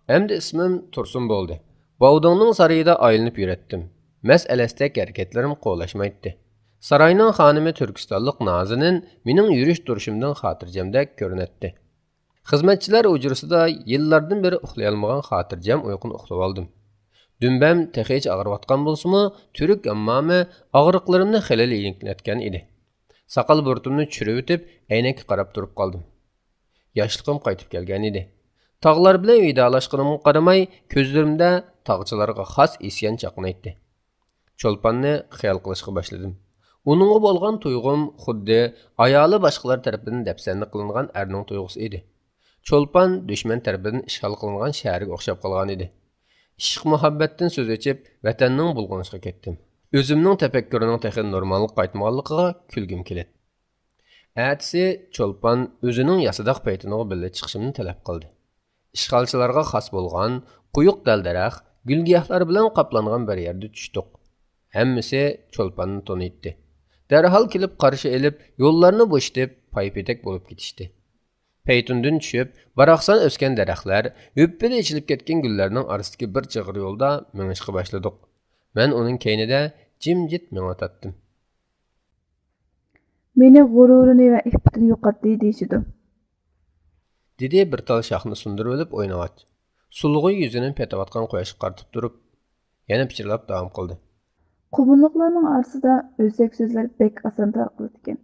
Endi ismim Tursun bo'ldi. Bovdingning sarayida aylanib yuratdim. Mas'alasdek harakatlarim qo'llashmaydi. Sarayning xonimi Turkistonlik Nozinin mening yurish turishimdan xotirjamdek ko'rinatdi. Xizmatchilar hujrasida yillardan beri uxlayolmagan xotirjam uyquni uxlab oldim. Dumbam texich og'riyotgan bo'lsa-mu, turk ammami og'riqlarimni xilal yengillatgan edi. Saqal burtimni tushirib o'tib, aynakka qarab turib qoldim. Yoshligim qaytib kelgan edi. Tağlar bilan vidalashganimga qaramay, ko'zlarimda tog'chilarga xos isyon chaqnaydi. Cho'lpanni xiyol qilishga boshladim. Uningga bo'lgan tuyg'um xuddi ayoli boshqalar tarafidan dafsanni qilingan erning tuyg'usi edi. Cho'lpan dushman tarafidan ishg'ol qilingan shaharga o'xshab qolgan edi. Ishq muhabbatdan so'z ochib, vatanning bulg'anishiga ketdim. O'zimning tafakkurining texi normalga qaytmaganligiga kulgim keladi. Ertasi Cho'lpan o'zining yasadaq paytiniga birga chiqishimni talab qildi. İşğalçılarga xas bolgan, quyuq dal-darax, gülgiyahlar bilan qaplangan bir yerda tushdik. Hammasi Cho'lpanni tanıydı. Darhol kelib qarshi elib, yo'llarni bo'shatib, paypetek bo'lib ketishdi. Paytundan tushib, baraqsan o'sgan daraxtlar, o'ppili ichilib ketgan gullarning orasidagi bir chig'ir yo'lda minishga boshladik. Men uning keynida jimjit mingatatdim. Meni g'ururini va iffatini yo'qotdi deyishdi. Dedi bir tal shoxni sundirib olib o'ynayat. Sulg'uy yuzini petayotgan quyoshga qaratib turib, yana pichirlab davom qildi. Qubunliqlarning orasida o'zak so'zlar bek oson tarqaladi ekan.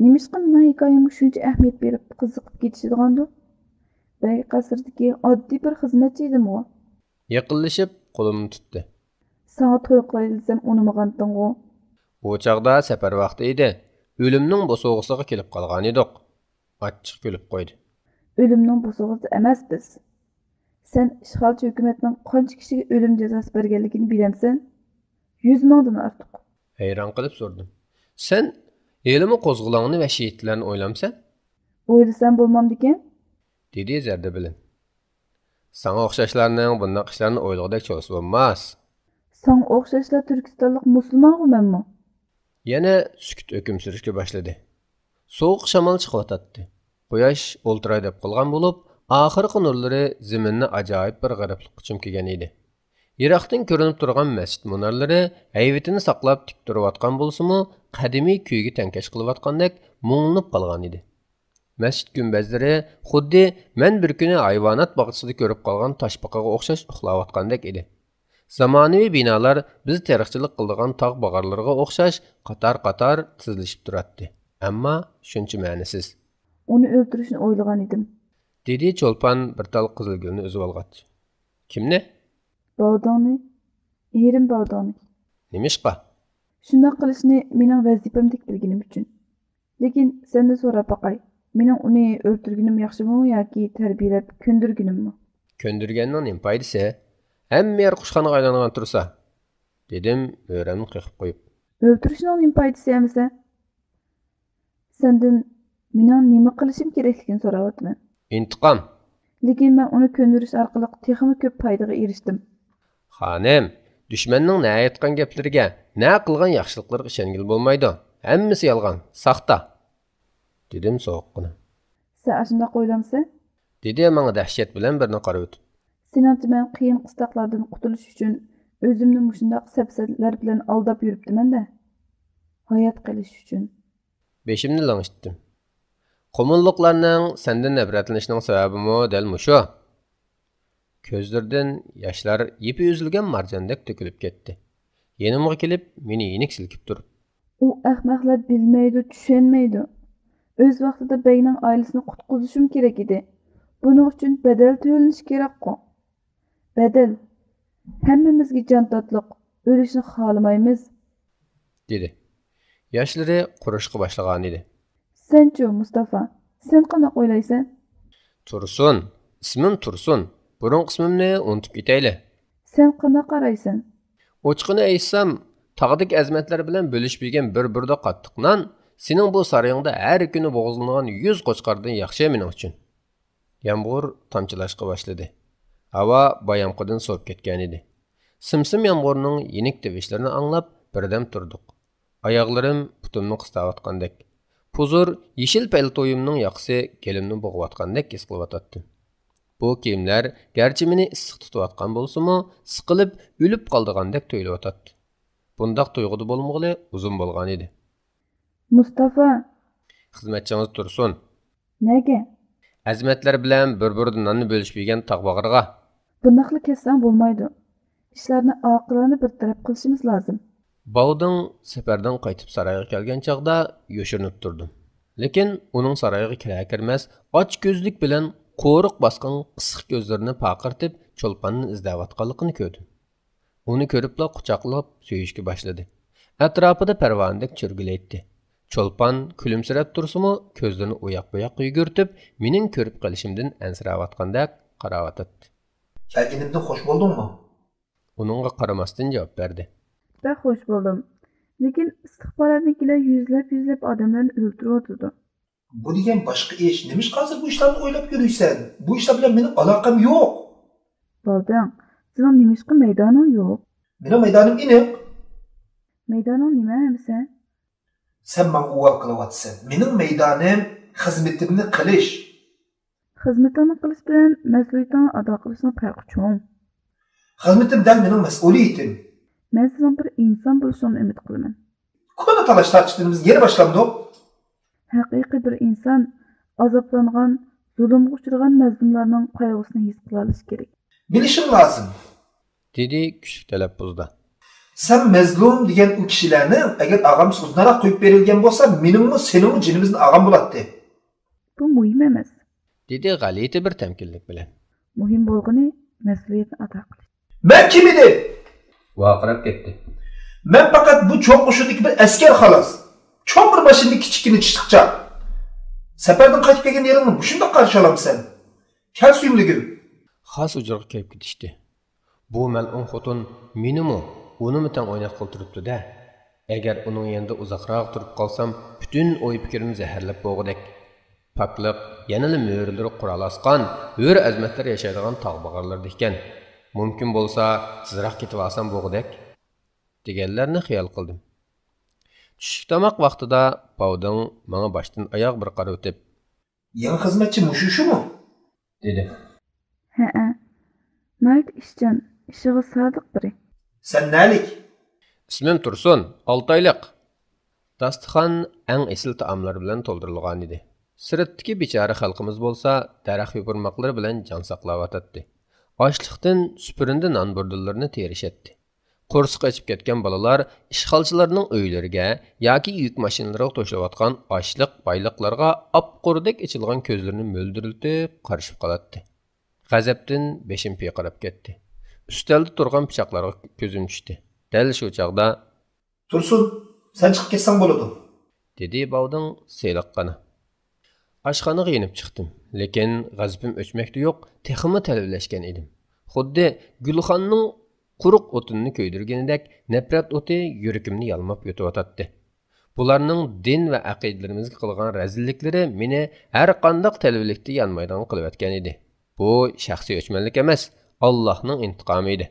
Nimishqa mening hikoyamga shuncha ahamiyat berib qiziqib ketishdigandi? Bey qasrdagi oddiy bir xizmatchi edim u. Yaqinlashib qo'limni tutdi. Sana to'y qilaysam unimaganding-u. Bu chaqda safar vaqti edi. O'limning bo'sog'isiga kelib qolgan edik. Achchiq kulib qo'ydi. O'limning bo'sog'isi emas biz. Sen ishg'olchi hukumatning qancha kishiga o'lim jazosi berganligini bilamsan? 100 mingdan ortiq. Hayron qilib so'radim. Sen elimi qo'zg'olongni va shehidlarni o'ylamsan? O'ylasam bo'lmamdikan? Dedi zarda bilan. Sana o'xshashlarning bunday ishlarni o'ylag'idek cho'lsa bo'lmas. Sana o'xshashlar Turkistonlik musulmonmi? Yana sukut hukm surishga boshladi. Sovuq shamol chiqyotdi. Quyosh o'ltiray deb qolgan bo'lib, oxirgi nurlari zaminni ajoyib bir g'ariblikqa cho'mkigan edi. Yiroqdan ko'rinib turgan masjid munarlari hayvatini saqlab tik turayotgan bo'lsa-mu, qadimiy kuyga tankash qilayotgandek muңlanib qolgan edi. Masjid gumbazlari xuddi men bir kuni hayvonot bog'chasida ko'rib qolgan toshbaqaga o'xshash uxlayotgandek edi. Zamonaviy binolar biz tarixchilik qildigan tog' bag'arlariga o'xshash qator-qator tizilishib turardi. Ammo shuncha ma'nisiz. Uni o'ldirishni o'ylagan edim. Dedi Cho'lpan bir tal qizilgulni o'zib olgach. Kimni? Bog'doni. Erim Bog'doni. Nimishqa? Shunday qilishni mening vazifamdek bilganim uchun. Lekin sendan so'rab boqay. Mening uni o'ldirganim yaxshimi yoki tarbiyalab ko'ndirganimmi? Ko'ndirganning nima foydasi? Hamma yer qushxonaga aylangan tursa, dedim o'ramni qilib qo'yib. O'ldirishning nima foydasi emasa? Sendan mening nima qilishim kerakligini so'rayapman. Intiqom. Lekin men uni ko'ndirish orqali texmi ko'p foydaga erishdim. Xonim, dushmanning na aytgan gaplariga, na qilgan yaxshiliklarga ishongil bo'lmaydi. Hammasi yolg'on, saxta. Dedim sovuqqina. Sen shunday o'ylamsan? Dedi menga dahshat bilan birni qarab o'tib. Senatchi men qiyin qistoqlardan qutulish uchun o'zimni mushundaq sapsatlar bilan aldab yuribdiman-da. Hayot qilish uchun. Beshimni langishdim. Qumulluqlarning sendan nafratlanishning sababimi dal mushu. Ko'zlardan yoshlar yepi uzilgan marjandek to'kilib ketdi. Yenimga kelib, meni yenik silkib turib. U ahmoqlar bilmaydi, tushunmaydi. O'z vaqtida beyning oilasini qutqizishim kerak edi. Buning uchun badal to'lanish kerak-ku. Badal. Hammamizga jon totliq, o'lishni xohlamaymiz, dedi. Yoshlari qurishga boshlagan edi. Senchu Mustafa, sen qanday o'ylaysan? Tursun, ismim Tursun. Burun qismimni unutib ketayli. Sen qanday qaraysan? Ochiqini aytsam, tog'dek azmatlar bilan bo'lishib yegan bir-birda qattiq non, sening bu sarayingda har kuni bo'g'izlangan 100 qo'chqardan yaxshi mening uchun. Yomg'ir tomchilashga boshladi. Havo bayamqidan sovib ketgan edi. Simsim yomg'irning yenik tevishlarini anglab birdam turdik. Oyoqlarim putimni qistayotgandek. Puzur yeshil paltoyimning yoqsi kelimni bo'g'ayotgandek his qilyotdim. Bu kiyimler gerçi meni issiq tutayotgan bolsa-mu, siqilib, o'lib qoldigandek tuyulayotdi. Bundaq tuyg'uda bo'lmag'ili uzun bo'lgan edi. Mustafa, Xizmatchingiz Tursun. nega? Azmatlar bilan bir-biridan nonni bo'lishib yegan tog'bag'irga. Bundaqla kessang bo'lmaydi. Ishlarni oqilona bir taraf qilishimiz lozim. Bauding safardan qaytib saroyga kelgan chaqda yo'shirinib turdim. Lekin uning saroyga kirar-kirmas och ko'zlik bilan qo'riq bosgan qisiq ko'zlarini paqirtib cho'lpanni izlayotganligini ko'rdim. Uni ko'ribla quchoqlab сөйishga boshladi. Atrofida parvonadek churgulaydi. Cho'lpan kulimsirab tursa-mu, ko'zlarini uyoq-buyoqqa yugurtib, mening ko'rib qolishimdan ansirayotgandek qarayotdi. Kelganimdan xush bo'ldingmi? Uningga qaramasdan javob berdi. Ben hoş buldum. Lekin istihbaratnikiler yüzlep adamlarını öldürüyordu. Bu degan boshqa ish. Nima hozir bu ishlarni o'ylab yuribsan? Bu ishlar bilan mening aloqam yo'q. Baldan, senin nimişki meydanın yok. Mening maydonim iniq. Meydanın nime hemse? Sen menga uval qilyapsan. Mening maydonim xizmatimni qilish. Hizmetini kılıç bilen mesuliyetini ada kılışını farkı çoğum. Xizmatimdan mening mas'uliyatim. Ben sizin bir insan buluşunu ümit kılımın. Konu talash tartıştığımız yeni başlandı. Haqiqiy bir insan azaplangan, zulümge uçurgan mazlumlarning qayg'usini his qilish kerak. Bilishim lazım. Dedi küçük talaffuzda. Sen mazlum degan u kishilarni agar og'am so'zlaroq qo'yib berilgan bo'lsa, meningmi, seningmi jinimizning og'am bo'ladi. Bu muhim emas. Dedi g'alati bir temkinlik bilan. Muhim bo'lgani mas'uliyatni ado qilish. Men kim edim? Vaqirab ketdi. Men faqat bu cho'q qo'shindagi bir askar xolos. Cho'q bir boshimni kichikini chiqcha. Safardan qaytib kelgan yeringni shunday qarshi olamsan. Kal suyumligim. Xas ujurga kelib ketishdi. Bu mal'un xotun menimi, unimi tang o'ynab qoltiribdi-da. Agar uning yanında uzoqroq turib qolsam, butun o'y fikrimni zaharlab bo'g'idek. Pokliq, yanada mo'rilari quralasqan, o'r azmatlar yashaydigan tog'bag'irlarda ekan. Mumkin bo'lsa, tezroq ketib olsam bo'g'idek deganlarni xiyol qildim. Tushlik tomoq vaqtida Bauding menga boshdan oyoq bir qarab o'tib, Yangi xizmatchi mushushimi? dedi. Ha. Nayt ishchan, ishiga sodiq biri. Sen nalik? Ismim Tursun, 6 oylik. Dasturxon eng esil taomlar bilan to'ldirilgan edi. Siratdagi bechora xalqimiz bo'lsa, daraxt yupurmoqlari bilan jon saqlayotdi. Ochliqdan supurindi non burdullarini terishatdi. Qo'rsiq ochib ketgan bolalar ishg'olchilarning uylariga yoki yuk mashinalariga to'shilayotgan ochliq bayliqlarga opqurdek ichilgan ko'zlarini mo'ldiriltib qarashib qoladi. G'azabdan beshim piqirab ketdi. Ustalda turgan pichoqlarga ko'zim tushdi. Dal shu chaqda Tursun, sen chiqib ketsang bo'ladi. dedi Bauding seylaqqana. Oshxonaga yenib chiqdim, lekin g'azabim o'chmakda yo'q, texmi talablangan edim. Xuddi Gulxonning quruq o'tinni ko'ydirganidek nafrat o'ti yuragimni yalmab yo'tayotdi. Bularning din va aqidalarimizga qilgan razilliklari meni har qanday talablikda yanmaydigan qilib o'tgan edi. Bu shaxsiy o'chmanlik emas, Allohning intiqomi edi.